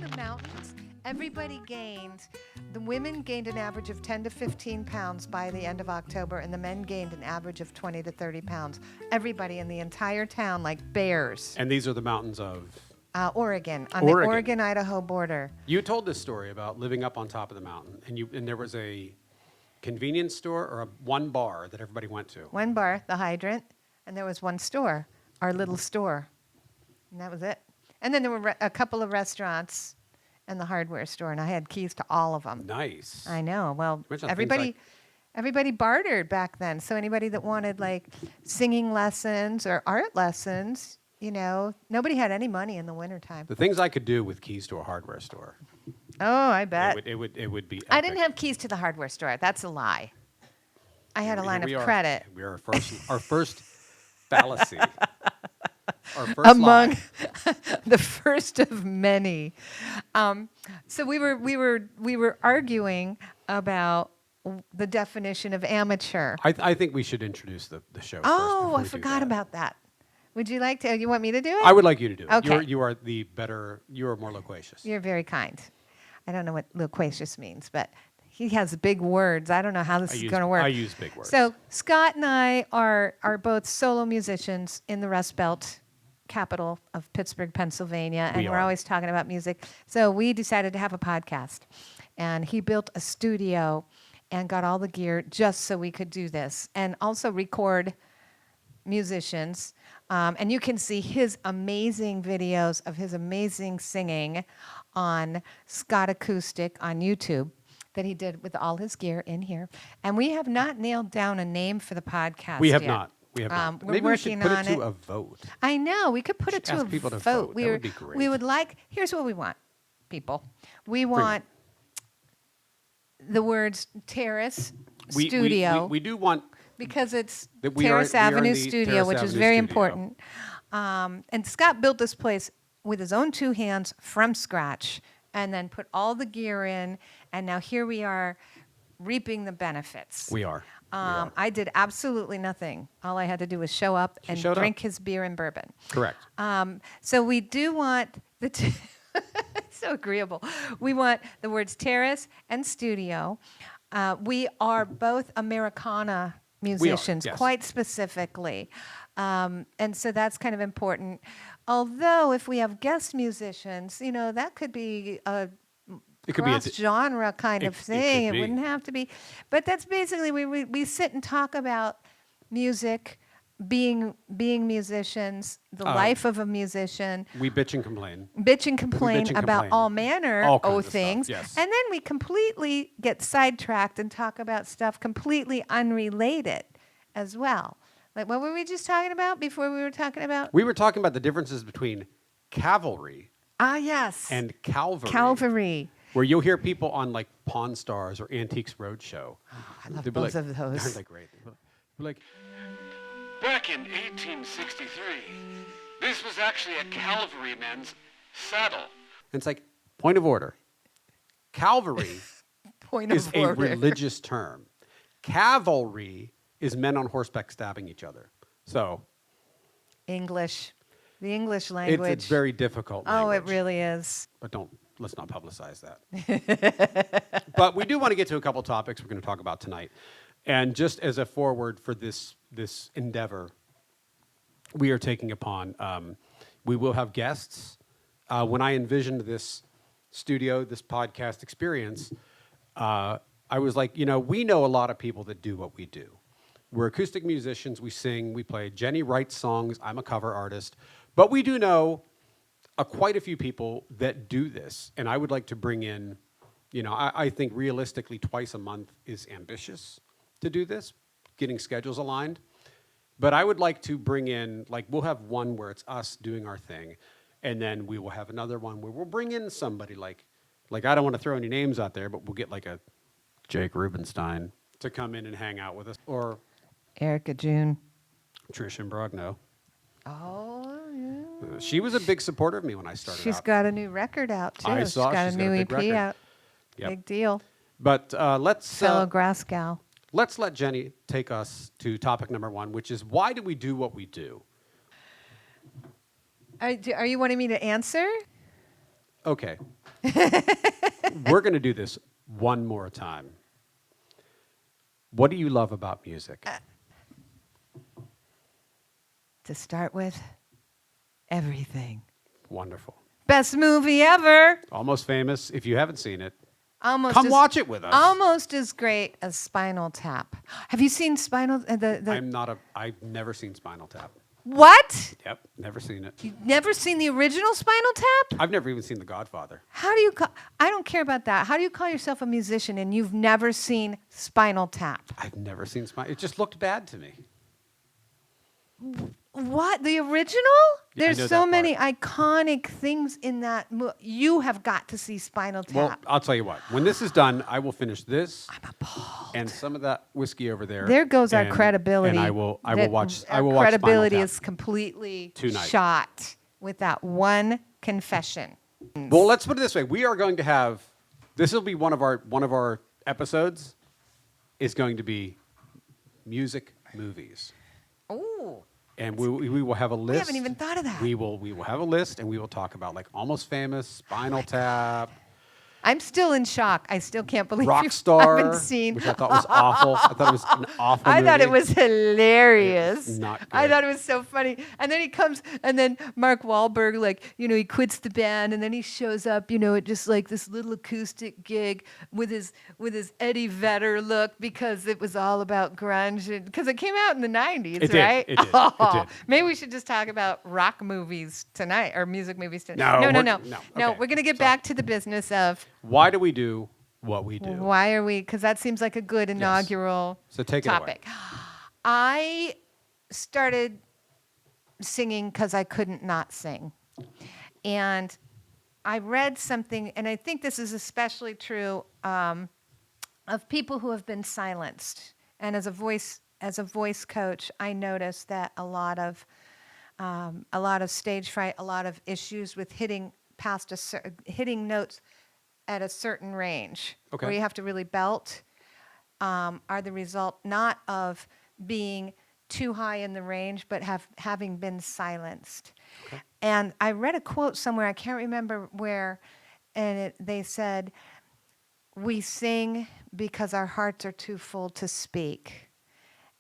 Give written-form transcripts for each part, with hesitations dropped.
the mountains, the women gained an average of 10 to 15 pounds by the end of October, and the men gained an average of 20 to 30 pounds. Everybody in the entire town, like bears. And these are the mountains of? Oregon, on the Oregon-Idaho border. You told this story about living up on top of the mountain, and there was a convenience store or one bar that everybody went to. One bar, the Hydrant, and there was one store, our little store, and that was it. And then there were a couple of restaurants and the hardware store, and I had keys to all of them. Nice. I know. Well, everybody bartered back then. So anybody that wanted like singing lessons or art lessons, nobody had any money in the wintertime. The things I could do with keys to a hardware store. Oh, I bet. It would be epic. I didn't have keys to the hardware store. That's a lie. I had a line of credit. We are our first fallacy. Our first among lie. the first of many. So we were arguing about the definition of amateur. I think we should introduce the show. Oh, I forgot about that. Would you like to? You want me to do it? I would like you to do it. Okay. You are the better. You are more loquacious. You're very kind. I don't know what loquacious means, but he has big words. I don't know how this is going to work. I use big words. So Scott and I are both solo musicians in the Rust Belt, capital of Pittsburgh, Pennsylvania, and we're always talking about music. So we decided to have a podcast, and he built a studio and got all the gear just so we could do this, and also record musicians. And you can see his amazing videos of his amazing singing on Scott Acoustic on YouTube that he did with all his gear in here. And we have not nailed down a name for the podcast We have yet. not. We have not. We're Maybe working we should put on it to a vote. I know. We could put it to ask a people to vote. vote. That would be great. We would like, here's what we want, people. We want the words terrace, studio. We do want... Because it's we Terrace are in Avenue the Studio, Terrace which is Avenue very studio. important. And Scott built this place with his own two hands from scratch and then put all the gear in. And now here we are reaping the benefits. We are. I did absolutely nothing. All I had to do was show up and drink his beer and bourbon. Correct. So we do want the... so agreeable. We want the words terrace and studio. We are both Americana musicians, yes. quite specifically. And so that's kind of important. Although if we have guest musicians, that could be a cross-genre kind of thing. It wouldn't have to be. But that's basically, we sit and talk about music, being musicians, the life of a musician. We bitch and complain. About all manner of things. Stuff, yes. And then we completely get sidetracked and talk about stuff completely unrelated as well. Like, what were we just talking about before we were talking about? We were talking about the differences between cavalry yes. and Calvary. Calvary. Where you'll hear people on like Pawn Stars or Antiques Roadshow. I love both of those. Aren't they great? We're like, back in 1863, this was actually a cavalryman's saddle. and it's like, point of order. Cavalry is a religious term. Cavalry is men on horseback stabbing each other. So English. The English language. It's very difficult language. Oh, it really is. But let's not publicize that. But we do want to get to a couple topics we're going to talk about tonight. And just as a forward for this endeavor we are taking upon, we will have guests. When I envisioned this studio, this podcast experience, I was like, we know a lot of people that do what we do. We're acoustic musicians. We sing, we play. Jennie writes songs. I'm a cover artist. But we do know quite a few people that do this. And I would like to bring in, I think realistically twice a month is ambitious to do this, getting schedules aligned. But I would like to bring in, we'll have one where it's us doing our thing. And then we will have another one where we'll bring in somebody like I don't want to throw any names out there, but we'll get like a Jake Rubenstein to come in and hang out with us. Or Erica June. Trish Imbrogno. Oh, yeah. She was a big supporter of me when I started out. She's got a new record out, too. I saw she's got a new EP record out. Yep. Big deal. But Fellow grass gal. Let's let Jennie take us to topic number one, which is why do we do what we do? Are you wanting me to answer? Okay. We're going to do this one more time. What do you love about music? To start with, everything. Wonderful. Best movie ever. Almost Famous. If you haven't seen it, Almost come as, watch it with us. Almost as great as Spinal Tap. Have you seen Spinal? I've never seen Spinal Tap. What? Yep, never seen it. You've never seen the original Spinal Tap? I've never even seen The Godfather. How do you call? I don't care about that. How do you call yourself a musician and you've never seen Spinal Tap? I've never seen Spinal. It just looked bad to me. What? The original? Yeah, I There's know so that many iconic things in that movie. You have got to see Spinal Tap. Well, I'll tell you what. When this is done, I will finish this I'm appalled. and some of that whiskey over there. There goes our and- credibility. And I will watch. I Our will watch Spinal credibility Tap. is completely Tonight. shot with that one confession. Well, let's put it this way: we are going to have. This will be one of our episodes. Is going to be music movies, Ooh. and we will have a list. haven't even thought of that. We will have a list, and we will talk about like Almost Famous, Spinal Tap, I'm still in shock. I still can't believe you Rockstar, haven't seen. which I thought was awful. I thought it was an awful. I thought it movie. was hilarious. It was not I good. thought it was so funny. And then he comes, and then Mark Wahlberg, like, he quits the band, and then he shows up, at just like this little acoustic gig with his Eddie Vedder look because it was all about grunge, because it came out in the 90s, It did. right? It did. It did. Maybe we should just talk about rock movies tonight or music movies tonight. No, No. okay, We're gonna get sorry. back to the business of. Why do we do what we do? Why are we? Because that seems like a good inaugural So take it away. topic. I started singing because I couldn't not sing. And I read something, and I think this is especially true of people who have been silenced. And as a voice coach, I noticed that a lot of stage fright, a lot of issues with hitting notes at a certain range, Okay. where you have to really belt, are the result not of being too high in the range, but having been silenced. Okay. And I read a quote somewhere, I can't remember where, and they said, "We sing because our hearts are too full to speak."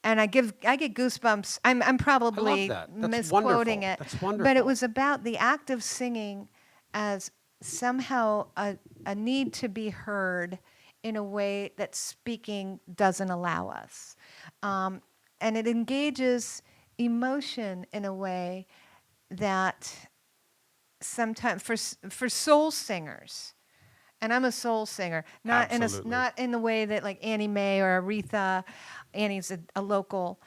And I get goosebumps. I'm probably that. That's misquoting wonderful. it. That's But wonderful. it was about the act of singing as somehow a need to be heard in a way that speaking doesn't allow us. And it engages emotion in a way that sometimes for soul singers, and I'm a soul singer, not Absolutely. in the way that like Annie Mae or Aretha. Annie's a local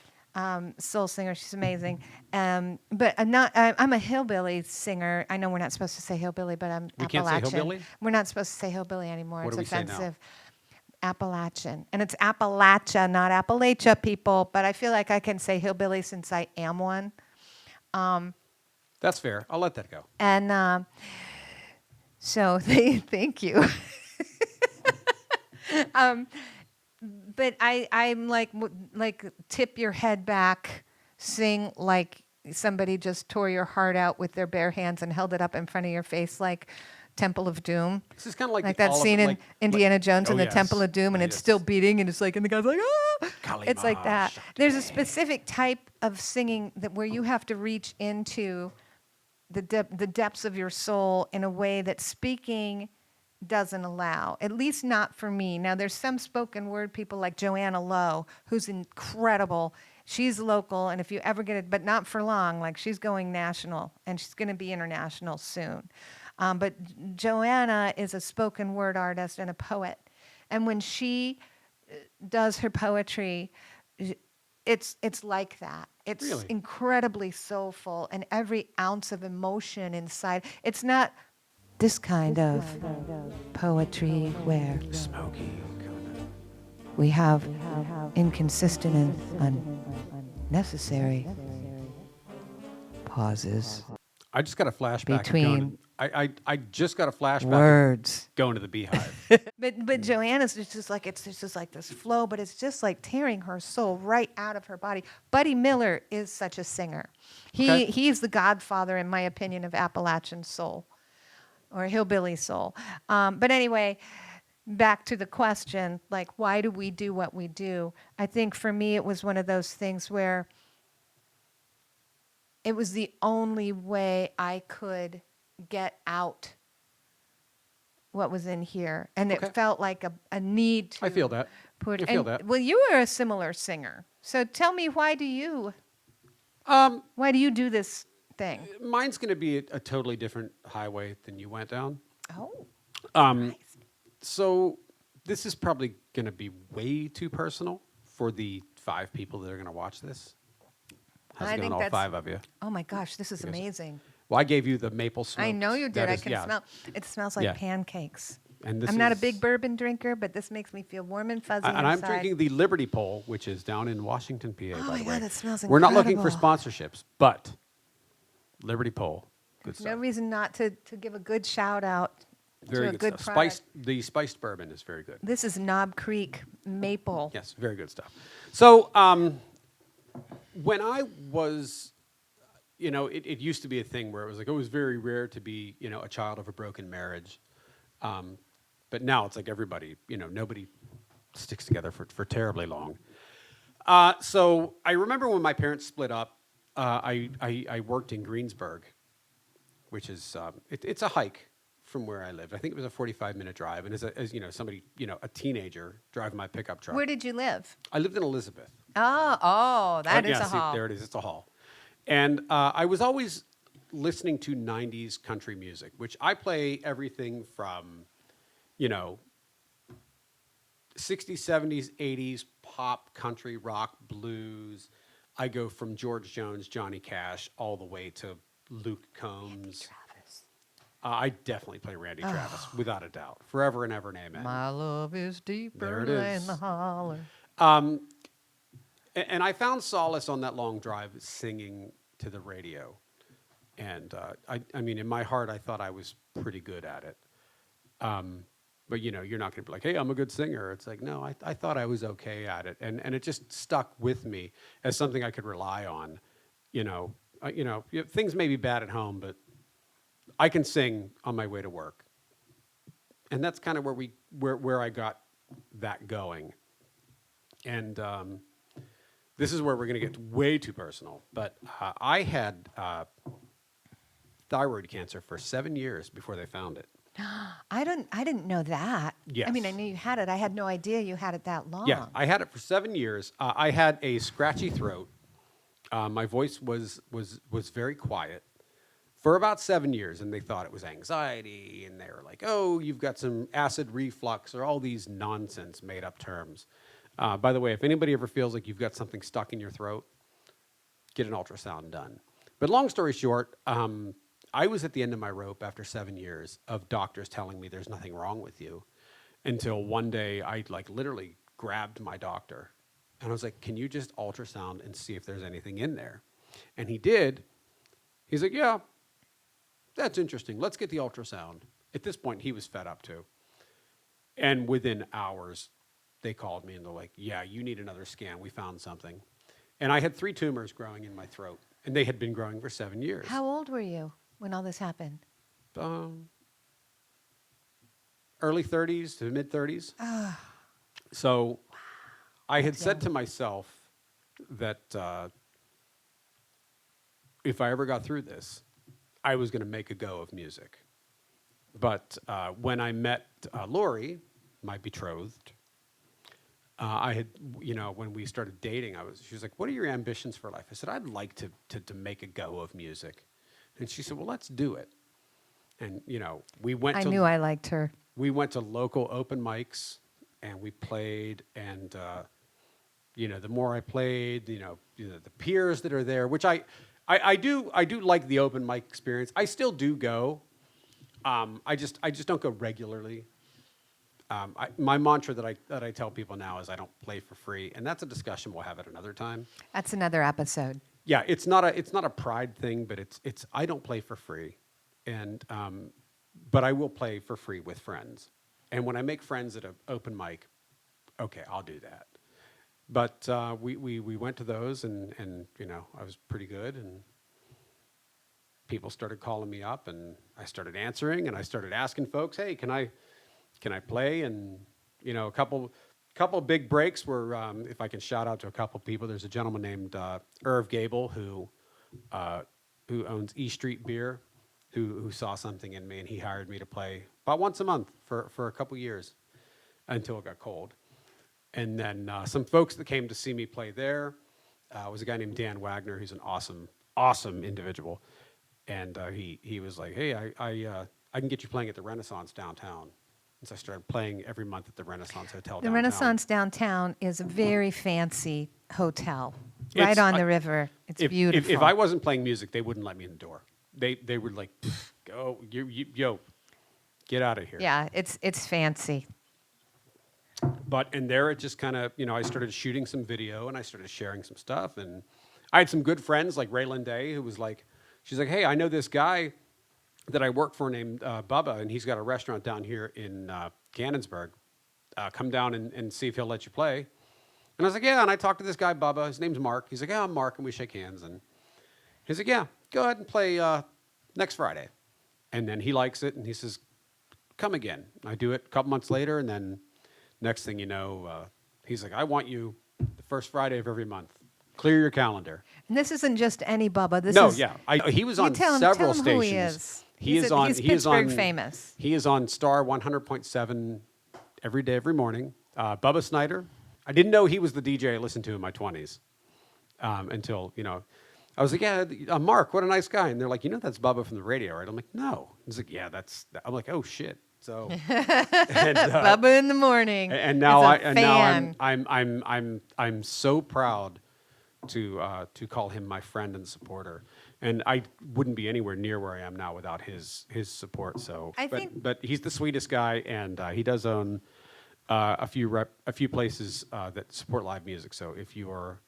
soul singer. She's amazing. But I'm a hillbilly singer. I know we're not supposed to say hillbilly, but I'm We Appalachian. can't say hillbilly? We're not supposed to say hillbilly anymore. What It's do we say now? offensive. Appalachian. And it's Appalachia, not Appalachia, people. But I feel like I can say hillbilly since I am one. That's fair. I'll let that go. And so thank you. But I'm like tip your head back, sing like somebody just tore your heart out with their bare hands and held it up in front of your face like Temple of Doom. This is kind of like That scene in Indiana Jones oh, in the yes. Temple of Doom, and it's Yes. still beating, and it's like, and the guy's like, ah! It's like that. Kalima, There's a specific type of singing where you have to reach into the depths of your soul in a way that speaking doesn't allow, at least not for me. Now, there's some spoken word people like Joanna Lowe, who's incredible. She's local, and if you ever get it, but not for long, like she's going national, and she's going to be international soon. But Joanna is a spoken word artist and a poet. And when she does her poetry, it's like that. It's Really? incredibly soulful, and every ounce of emotion inside. It's not this kind of poetry where Smoky. we have inconsistent and unnecessary pauses I just got a flashback. Between I just got a flashback. words. Going to the Beehive. But Joanna's just like it's just like this flow, but it's just like tearing her soul right out of her body. Buddy Miller is such a singer. Okay. He's the godfather, in my opinion, of Appalachian soul. or hillbilly soul. But anyway, back to the question, like, why do we do what we do? I think for me, it was one of those things where it was the only way I could get out what was in here. And Okay. it felt like a need to I feel that. put I feel and, that. well, you were a similar singer. So tell me, why do you do this thing? Mine's going to be a totally different highway than you went down. Oh. So this is probably going to be way too personal for the 5 people that are going to watch this. How's it going, all 5 of you? Oh my gosh, this is amazing. Well, I gave you the maple smoked. I know you did. That I is- can yeah. smell. It smells like Yeah. pancakes. And this I'm not a is- big bourbon drinker, but this makes me feel warm and fuzzy And I'm inside. drinking the Liberty Pole, which is down in Washington, PA, Oh by my the God, way. that smells We're not looking for incredible. sponsorships, but Liberty Pole, good No stuff. reason not to give a good shout out Very to a good, good stuff. product. The spiced bourbon is very good. This is Knob Creek Maple. Yes, very good stuff. So when I was, it used to be a thing where it was like, it was very rare to be, a child of a broken marriage. But now it's like everybody, nobody sticks together for terribly long. So I remember when my parents split up, I worked in Greensburg, which is, it's a hike from where I lived. I think it was a 45-minute drive. And as somebody, a teenager driving my pickup truck. Where did you live? I lived in Elizabeth. That is Yeah, a see, haul. there it is. It's a hall. And I was always listening to 90s country music, which I play everything from, 60s, 70s, 80s, pop, country, rock, blues. I go from George Jones, Johnny Cash, all the way to Luke Combs. Travis. I definitely play Randy Travis, without a doubt. Forever and ever and amen. My love is deeper There it than is. the holler. And I found solace on that long drive singing to the radio. And I mean, in my heart, I thought I was pretty good at it. But, you're not going to be like, hey, I'm a good singer. It's like, no, I thought I was okay at it. And it just stuck with me as something I could rely on. Things may be bad at home, but I can sing on my way to work. And that's kind of where I got that going. And this is where we're going to get way too personal. But I had thyroid cancer for 7 years before they found it. I didn't know that. Yes. I mean, I knew you had it. I had no idea you had it that long. Yeah, I had it for 7 years. I had a scratchy throat. My voice was very quiet for about 7 years, and they thought it was anxiety, and they were like, oh, you've got some acid reflux, or all these nonsense made-up terms. By the way, if anybody ever feels like you've got something stuck in your throat, get an ultrasound done. But long story short, I was at the end of my rope after 7 years of doctors telling me there's nothing wrong with you, until one day I literally grabbed my doctor and I was like, can you just ultrasound and see if there's anything in there? And he did. He's like, yeah, that's interesting. Let's get the ultrasound. At this point, he was fed up too. And within hours, they called me and they're like, yeah, you need another scan. We found something. And I had 3 tumors growing in my throat, and they had been growing for 7 years. How old were you when all this happened? Early 30s to mid 30s. So I had That's said young. to myself that if I ever got through this, I was going to make a go of music. But when I met Lori, my betrothed, I had, when we started dating, she was like, what are your ambitions for life? I said, I'd like to make a go of music. And she said, well, let's do it. And, we went I to... knew I liked her. We went to local open mics, and we played, and, the more I played, the peers that are there, which I do like the open mic experience. I still do go. I just don't go regularly. My mantra that I tell people now is I don't play for free, and that's a discussion we'll have at another time. That's another episode. Yeah, it's not a pride thing, but it's I don't play for free, and but I will play for free with friends. And when I make friends at an open mic, okay, I'll do that. But we went to those, and I was pretty good, and people started calling me up, and I started answering, and I started asking folks, hey, can I play? And, you know, a couple big breaks were, if I can shout out to a couple people, there's a gentleman named Irv Gable who owns E Street Beer, who saw something in me, and he hired me to play about once a month for a couple years until it got cold. And then some folks that came to see me play there was a guy named Dan Wagner, who's an awesome individual. And he was like, hey, I can get you playing at the Renaissance downtown. And so I started playing every month at the Renaissance Hotel The downtown. Renaissance downtown is a very fancy hotel right on the river. It's beautiful. If I wasn't playing music, they wouldn't let me in the door. They were like, go, yo, get out of here. Yeah, it's fancy. And there it just kind of, you know, I started shooting some video and I started sharing some stuff. And I had some good friends like Raylan Day, who was like, she's like, hey, I know this guy that I work for named Bubba, and he's got a restaurant down here in Cannonsburg. Come down and see if he'll let you play. And I was like, yeah. And I talked to this guy, Bubba. His name's Mark. He's like, yeah, I'm Mark. And we shake hands. And he's like, yeah, go ahead and play next Friday. And then he likes it, and he says, come again. I do it a couple months later, and then next thing you know, he's like, I want you the first Friday of every month. Clear your calendar. And this isn't just any Bubba. He was on tell several him stations. who he is. He's Pittsburgh famous. He is on Star 100.7 every day, every morning. Bubba Snyder. I didn't know he was the DJ I listened to in my 20s until, you know, I was like, yeah, Mark, what a nice guy. And they're like, you know, that's Bubba from the radio, right? I'm like, no. He's like, yeah, I'm like, oh shit. So Bubba in the morning. And now I'm so proud to call him my friend and supporter. And I wouldn't be anywhere near where I am now without his support. So, but he's the sweetest guy, and he does own a few places that support live music. So if you're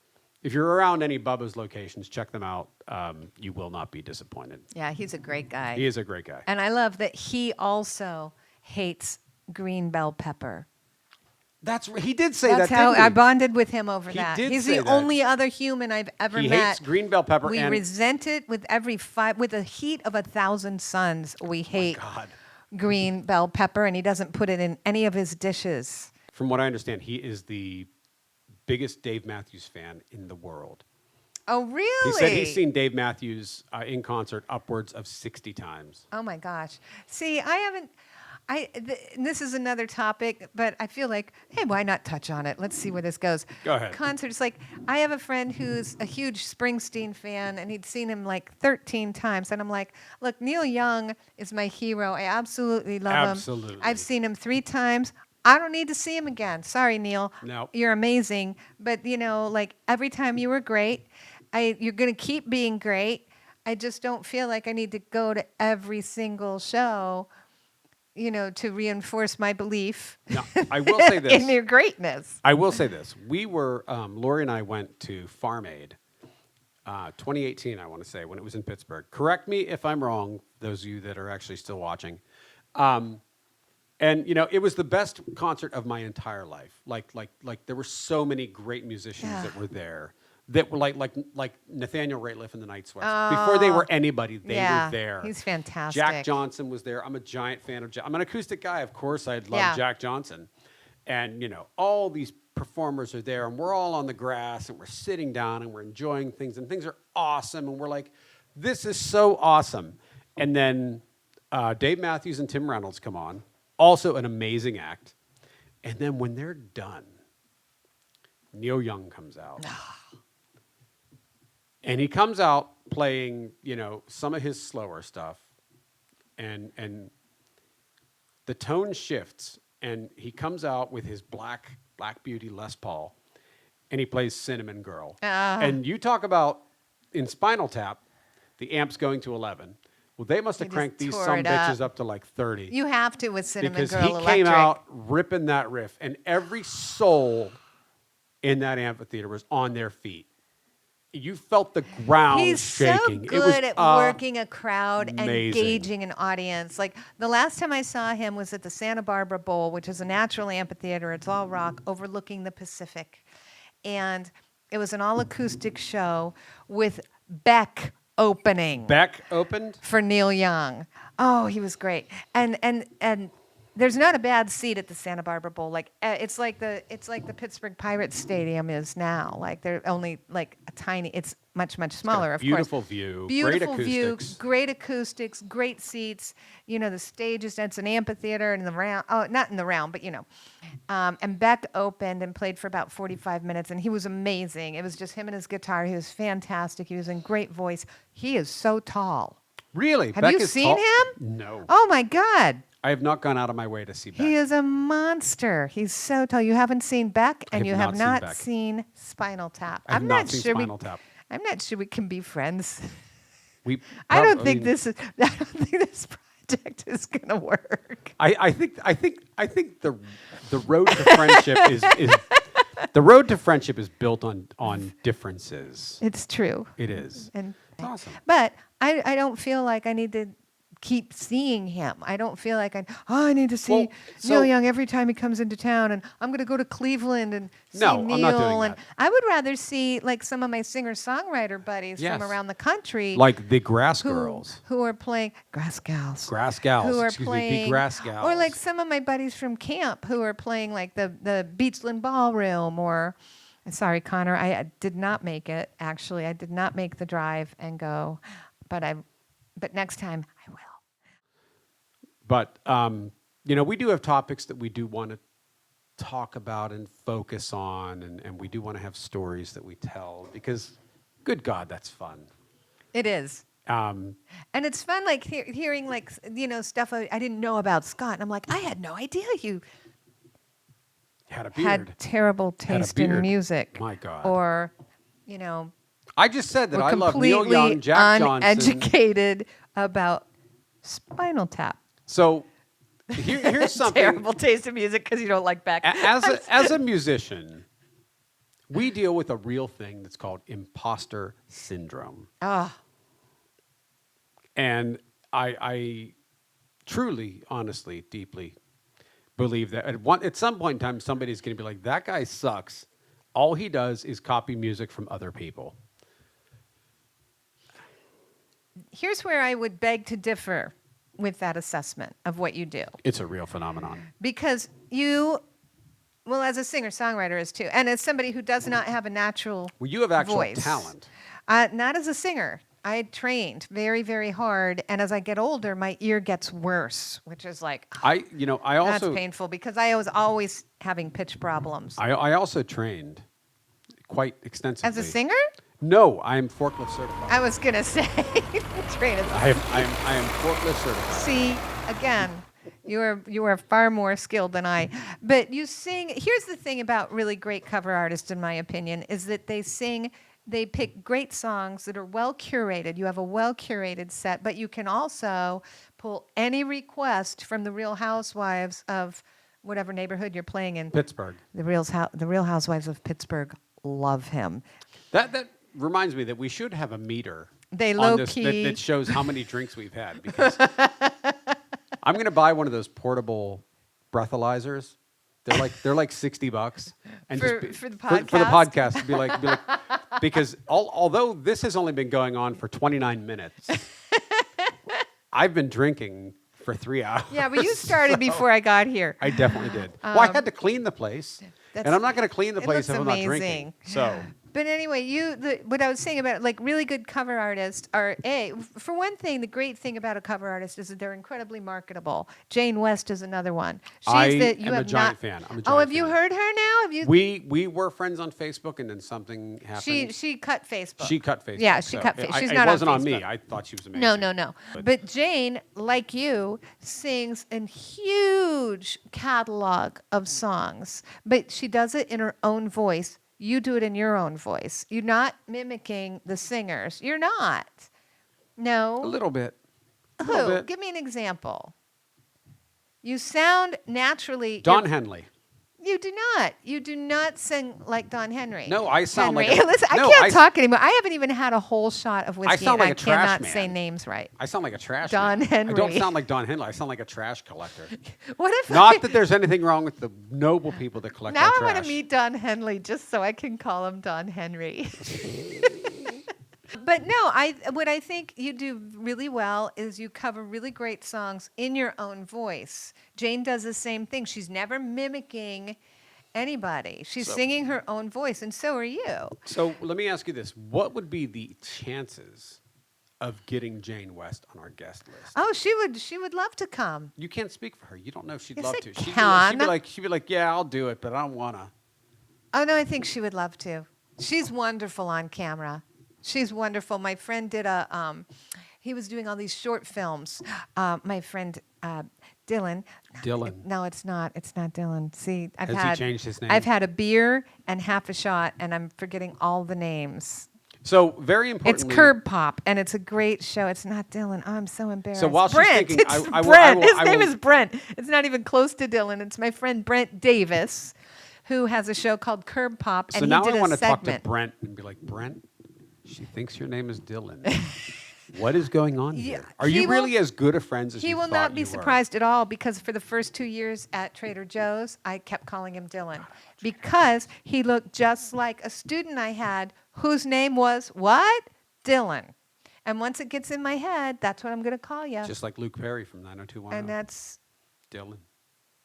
around any Bubba's locations, check them out. You will not be disappointed. Yeah, he's a great guy. He is a great guy. And I love that he also hates green bell pepper. He did say that. That's how I bonded with him over that. He's the that. only other human I've ever met. He hates green bell pepper. We resent it with with the heat of 1,000 suns. We hate green bell pepper, and he doesn't put it in any of his dishes. From what I understand, he is the biggest Dave Matthews fan in the world. Oh, really? He said he's seen Dave Matthews in concert upwards of 60 times. Oh my gosh! See, I haven't. This is another topic, but I feel like, hey, why not touch on it? Let's see where this goes. Go ahead. Concerts, like, I have a friend who's a huge Springsteen fan, and he'd seen him like 13 times. And I'm like, look, Neil Young is my hero. I absolutely love him. Absolutely. I've seen him 3 times. I don't need to see him again. Sorry, Neil. Nope. You're amazing. But, you know, like, every time you were great. You're going to keep being great. I just don't feel like I need to go to every single show, you know, to reinforce my belief. Now, I will say this. In your greatness. I will say this. We were, Lori and I went to Farm Aid, 2018, I want to say, when it was in Pittsburgh. Correct me if I'm wrong, those of you that are actually still watching. And, you know, it was the best concert of my entire life. Like there were so many great musicians that were there. That were like Nathaniel Rateliff and the Night Sweats. Before they were anybody, they were there. He's fantastic. Jack Johnson was there. I'm a giant fan of Jack. I'm an acoustic guy, of course. I love Jack Johnson. And, you know, all these performers are there, and we're all on the grass, and we're sitting down, and we're enjoying things, and things are awesome. And we're like, this is so awesome. And then Dave Matthews and Tim Reynolds come on, also an amazing act. And then when they're done, Neil Young comes out. And he comes out playing, you know, some of his slower stuff, and the tone shifts, and he comes out with his Black Beauty Les Paul, and he plays Cinnamon Girl. And you talk about in Spinal Tap, the amps going to 11. Well, they must have cranked these some bitches up to like 30. You have to with Cinnamon because Girl he came out ripping that riff, and every soul in that amphitheater was on their feet. You felt the ground shaking. He's so good at working a crowd and amazing. Engaging an audience. Like, the last time I saw him was at the Santa Barbara Bowl, which is a natural amphitheater. It's all rock overlooking the Pacific. And it was an all-acoustic show with Beck opening. Beck opened? For Neil Young. Oh, he was great. And there's not a bad seat at the Santa Barbara Bowl. Like it's like the Pittsburgh Pirates Stadium is now. Like they're only like a tiny. It's much smaller. Of beautiful course. view. Beautiful great view. acoustics. Great acoustics. Great seats. You know the stage is it's an amphitheater in the round. Oh, not in the round, but you know. And Beck opened and played for about 45 minutes, and he was amazing. It was just him and his guitar. He was fantastic. He was in great voice. He is so tall. Really? Have Beck you is seen tall? him? No. Oh my God. I have not gone out of my way to see Beck. He is a monster. He's so tall. You haven't seen Beck, and you have not Beck. seen Spinal Tap. I have not seen Spinal Tap. I'm not sure we can be friends. I don't think this project is going to work. I think the road to friendship is the road to friendship is built on differences. It's true. It is. And It's awesome. But I don't feel like I need to keep seeing him. I don't feel like I need to see Neil Young every time he comes into town, and I'm going to go to Cleveland and see Neil. I'm not doing and that. I would rather see like some of my singer-songwriter buddies from around the country, like the Grass Girls, who are playing Grass Gals, who are playing the Grass Gals, or like some of my buddies from camp who are playing like the Beachland Ballroom or. Sorry, Connor, I did not make it. Actually, I did not make the drive and go, but next time I will. But we do have topics that we do want to talk about and focus on, and we do want to have stories that we tell because, good God, that's fun. It is. And it's fun, like hearing like stuff I didn't know about Scott, and I'm like, I had no idea you had a beard. Had terrible taste in music. My God. Or, I just said that I love completely Neil Young, Jack Johnson. uneducated about Spinal Tap. So here's something. Terrible taste in music because you don't like Beck. As a musician, we deal with a real thing that's called imposter syndrome. Ah. And I truly, honestly, deeply believe that at some point in time, somebody's going to be like, that guy sucks. All he does is copy music from other people. Here's where I would beg to differ with that assessment of what you do. It's a real phenomenon. Because as a singer-songwriter is too, and as somebody who does not have a natural you have actual voice, talent. Not as a singer. I trained very, very hard, and as I get older, my ear gets worse, which is like I also that's painful because I was always having pitch problems. I also trained quite extensively. As a singer? No, I am forklift certified. I was gonna say, train as a I am forklift certified. See, again, you are far more skilled than I. But you sing. Here's the thing about really great cover artists, in my opinion, is that they sing. They pick great songs that are well curated. You have a well curated set, but you can also pull any request from the Real Housewives of whatever neighborhood you're playing in. Pittsburgh. The Real Housewives of Pittsburgh love him. That reminds me that we should have a meter. They on low key that shows how many drinks we've had because I'm going to buy one of those portable breathalyzers. They're like $60 and for the podcast. For the podcast to be like because although this has only been going on for 29 minutes, I've been drinking for 3 hours. Yeah, but you started before I got here. I definitely did. Well, I had to clean the place, and I'm not going to clean the place if I'm not drinking. So. But anyway, what I was saying about like really good cover artists are for one thing, the great thing about a cover artist is that they're incredibly marketable. Jane West is another one. I'm a giant fan. Have you heard her now? Have you? We were friends on Facebook, and then something happened. She cut Facebook. She cut Facebook. Yeah, she cut Facebook. She's it not wasn't on on Facebook. me. I thought she was amazing. No. But Jane, like you, sings a huge catalog of songs, but she does it in her own voice. You do it in your own voice. You're not mimicking the singers. You're not. No. A little bit. Who? Give me an example. You sound naturally. Don Henley. You do not. You do not sing like Don Henry. No, I sound Henry. like. Listen, I can't talk anymore. I haven't even had a whole shot of whiskey. I sound like a trash cannot man. say names right. I sound like a trash Don man. Henry. I don't sound like Don Henley. I sound like a trash collector. What if? Not that there's anything wrong with the noble people that collect now our I trash. want to meet Don Henley just so I can call him Don Henry. But no, what I think you do really well is you cover really great songs in your own voice. Jane does the same thing. She's never mimicking anybody. She's singing her own voice, and so are you. So let me ask you this. What would be the chances of getting Jane West on our guest list? Oh, she would love to come. You can't speak for her. You don't know if she'd Yes, love I to. can. She'd be like, yeah, I'll do it, but I don't want to. Oh, no, I think she would love to. She's wonderful on camera. She's wonderful. My friend did he was doing all these short films. My friend Dylan. Dylan. No, it's not. It's not Dylan. See, Has he changed his name? I've had a beer and half a shot, and I'm forgetting all the names. So very importantly, It's Curb Pop, and it's a great show. It's not Dylan. Oh, I'm so embarrassed. So while she's Brent. thinking, It's I will- Brent. His I name will- is Brent. It's not even close to Dylan. It's my friend Brent Davis, who has a show called Curb Pop, So and now he did I want a to talk to segment. Brent and be like, Brent, she thinks your name is Dylan. What is going on here? Are he you will- really as good of friends as He you will thought not be you were? surprised at all because for the first 2 years at Trader Joe's, I kept calling him Dylan because he looked just like a student I had whose name was what? Dylan. And once it gets in my head, that's what I'm going to call you. Just like Luke Perry from 90210. And that's, Dylan.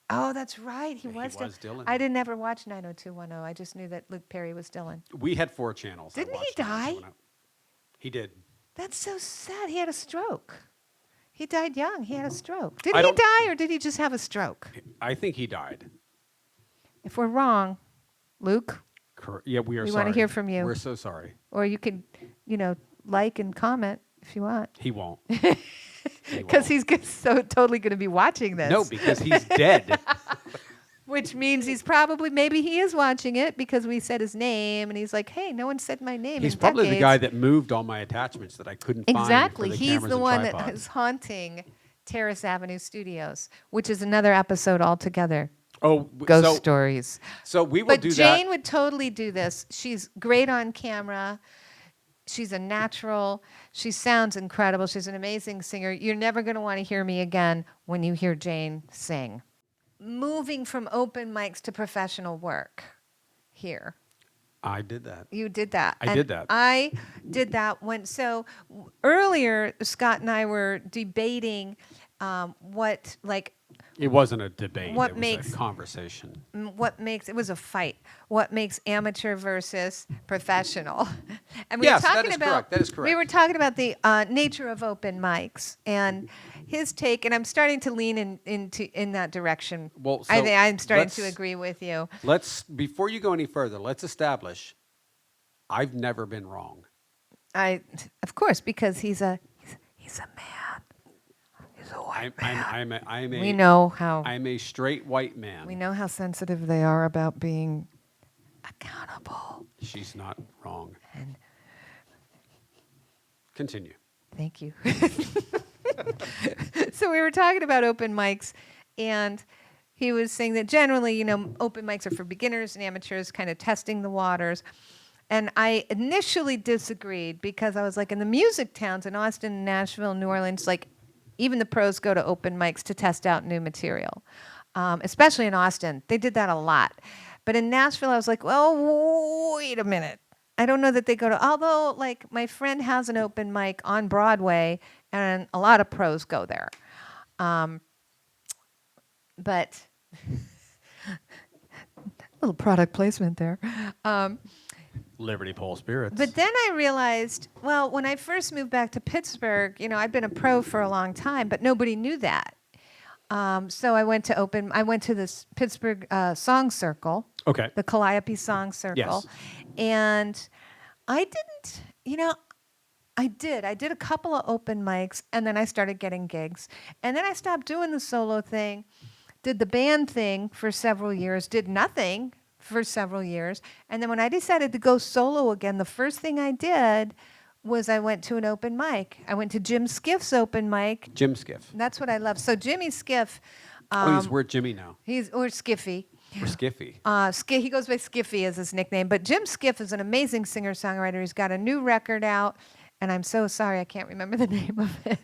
oh, that's right. He Yeah, was, he was Dylan. I didn't ever watch 90210. I just knew that Luke Perry was Dylan. We had 4 channels. I Didn't he watched die? 90210. He did. That's so sad. He had a stroke. He died young. He had a stroke. Did I he don't- die or did he just have a stroke? I think he died. If we're wrong, Luke, Yeah, we are We sorry. wanna hear from you. We're so sorry. or you could, like and comment if you want. He won't. Because he's totally going to be watching this. No, because he's dead. Which means maybe he is watching it because we said his name and he's like, hey, no one said my name. He's in probably the decades. guy that moved all my attachments that I couldn't find. Exactly. For the He's cameras the and one that tripods. is haunting Terrace Avenue Studios, which is another episode altogether. Ghost stories. So we will But do Jane that. would totally do this. She's great on camera. She's a natural. She sounds incredible. She's an amazing singer. You're never going to want to hear me again when you hear Jane sing. Moving from open mics to professional work here. I did that. You did that. I did that. I did that earlier, Scott and I were debating It wasn't a debate. What it was makes- a conversation. it was a fight. What makes amateur versus professional? And Yes, were that talking is about correct. That is correct. We were talking about the nature of open mics and his take, and I'm starting to lean in that direction. Well, so I think I'm starting to let's- agree with you. Before you go any further, let's establish I've never been wrong. Of course, because he's a man. He's a white I'm man. a We know how I'm a straight white man. we know how sensitive they are about being accountable. She's not wrong. And Continue. thank you. So we were talking about open mics, and he was saying that generally, open mics are for beginners and amateurs, kind of testing the waters. And I initially disagreed because I was like, in the music towns in Austin, Nashville, New Orleans, like even the pros go to open mics to test out new material, especially in Austin. They did that a lot. But in Nashville, I was like, well, wait a minute. I don't know that they go to, although like my friend has an open mic on Broadway and a lot of pros go there. But little product placement there. Liberty Pole Spirits. But then I realized, well, when I first moved back to Pittsburgh, I'd been a pro for a long time, but nobody knew that. So I went to this Pittsburgh Song Circle. Okay. The Calliope Song Circle. Yes. And I did a couple of open mics, and then I started getting gigs. And then I stopped doing the solo thing, did the band thing for several years, did nothing for several years. And then when I decided to go solo again, the first thing I did was I went to an open mic. I went to Jim Skiff's open mic. Jim Skiff. That's what I love. So Jimmy Skiff, We're Jimmy now. or Skiffy. We're Skiffy. He goes by Skiffy as his nickname. But Jim Skiff is an amazing singer-songwriter. He's got a new record out, and I'm so sorry I can't remember the name of it.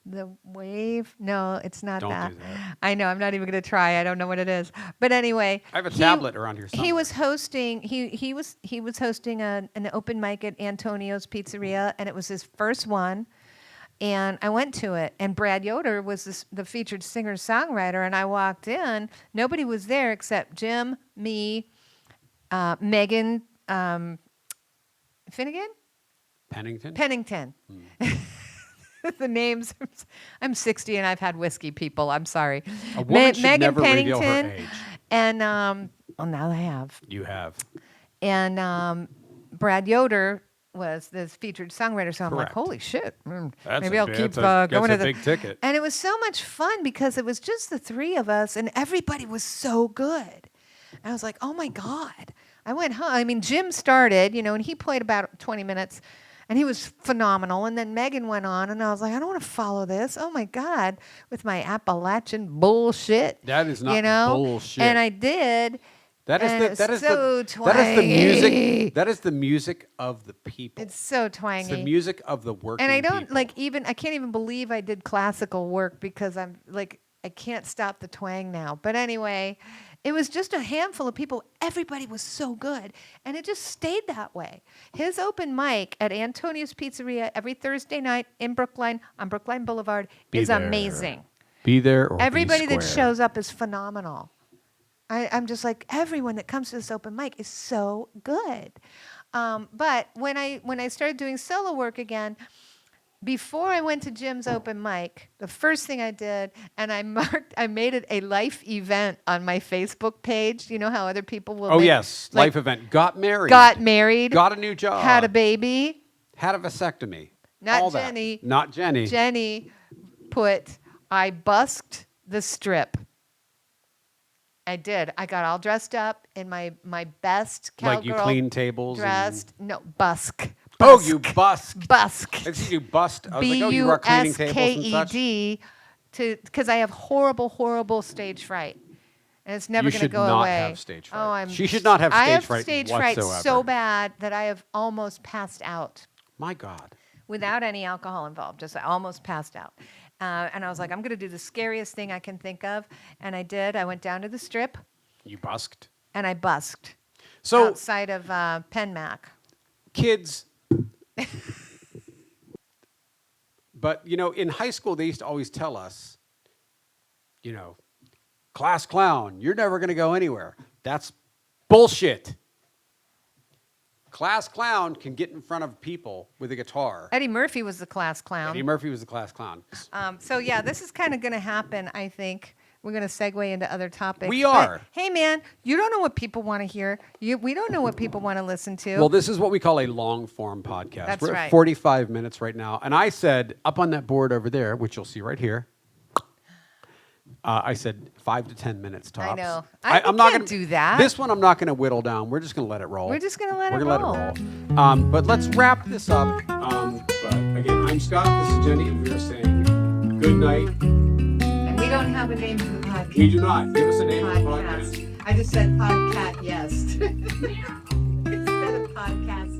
The Wave? No, it's not Don't that. do that. I know. I'm not even going to try. I don't know what it is. But anyway, I have a tablet around here somewhere. He was hosting. He was hosting an open mic at Antonio's Pizzeria, and it was his first one. And I went to it, and Brad Yoder was the featured singer-songwriter. And I walked in. Nobody was there except Jim, me, Megan, Finnegan, Pennington. The names. I'm 60 and I've had whiskey, people. I'm sorry. A woman should Megan never Pennington, reveal her age. And well, now I have. You have. And Brad Yoder was the featured songwriter. So I'm like, Correct. holy shit. That's Maybe I'll keep that's going a to big ticket. And it was so much fun because it was just the three of us, and everybody was so good. I was like, oh my God. I went home. I mean, Jim started, and he played about 20 minutes. And he was phenomenal. And then Megan went on, and I was like, I don't want to follow this. Oh, my God, with my Appalachian bullshit. That is not bullshit. And I did. That is twangy. That is the music of the people. It's so twangy. It's the music of the working And I don't people. I can't even believe I did classical work because I'm like, I can't stop the twang now. But anyway, it was just a handful of people. Everybody was so good. And it just stayed that way. His open mic at Antonio's Pizzeria every Thursday night in Brookline, on Brookline Boulevard, is amazing. Be there or Everybody be that square. shows up is phenomenal. I'm just like, everyone that comes to this open mic is so good. But when I started doing solo work again, before I went to Jim's open mic, the first thing I did, and I made it a life event on my Facebook page. You know how other people will life event. Got married. Got a new job. had a baby. Had a vasectomy. Not all Jennie. That. Not Jennie. Jennie put, I busked the strip. I did. I got all dressed up in my best cowgirl. Like you clean tables? Dressed. No, busk. Oh, you busk. Busk. I see you bust. I was like, oh, you are cleaning tables and such? BUSKED, because I have horrible, horrible stage fright. And it's never going to go away. You should not have stage fright. Oh, she should not have stage fright I have stage fright whatsoever. so bad that I have almost passed out. My God. Without any alcohol involved. Just I almost passed out. And I was like, I'm going to do the scariest thing I can think of. And I did. I went down to the strip. You busked? And I busked. So outside of Penmac. Kids. But, in high school, they used to always tell us, class clown, you're never going to go anywhere. That's bullshit. Class clown can get in front of people with a guitar. Eddie Murphy was the class clown. Eddie Murphy was the class clown. So, yeah, this is kind of going to happen, I think. We're going to segue into other topics. We are. But, hey, man, you don't know what people want to hear. We don't know what people want to listen to. Well, this is what we call a long-form podcast. That's We're right. at 45 minutes right now. And I said, up on that board over there, which you'll see right here, I said 5 to 10 minutes tops. I know. I'm not can't gonna do that. This one I'm not going to whittle down. We're just going to let it roll. We're just going to let We're it gonna roll. let it roll. But let's wrap this up. But again, I'm Scott. This is Jennie, and we are saying good night. And we don't have a name for the podcast. We do not. Give us a name for the podcast. I just said podcast, yes. Instead of podcast.